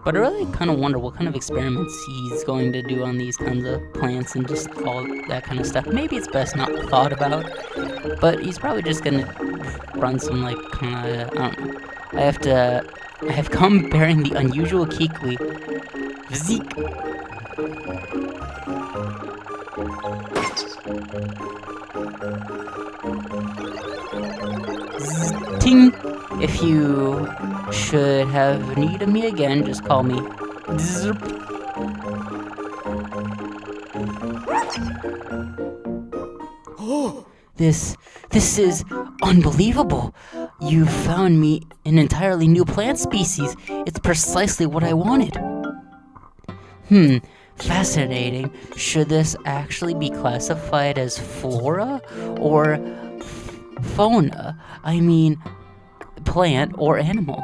But I really kind of wonder what kind of experiments he's going to do on these kinds of plants and just all that kind of stuff. Maybe it's best not thought about, but he's probably just gonna run some like kind of, I don't know. I have come bearing the unusual Kikwi. Zeke. Ting. If you should have need of me again, just call me. Zerp. Oh, this is unbelievable. You found me an entirely new plant species. It's precisely what I wanted. Fascinating. Should this actually be classified as flora or fauna? I mean, plant or animal?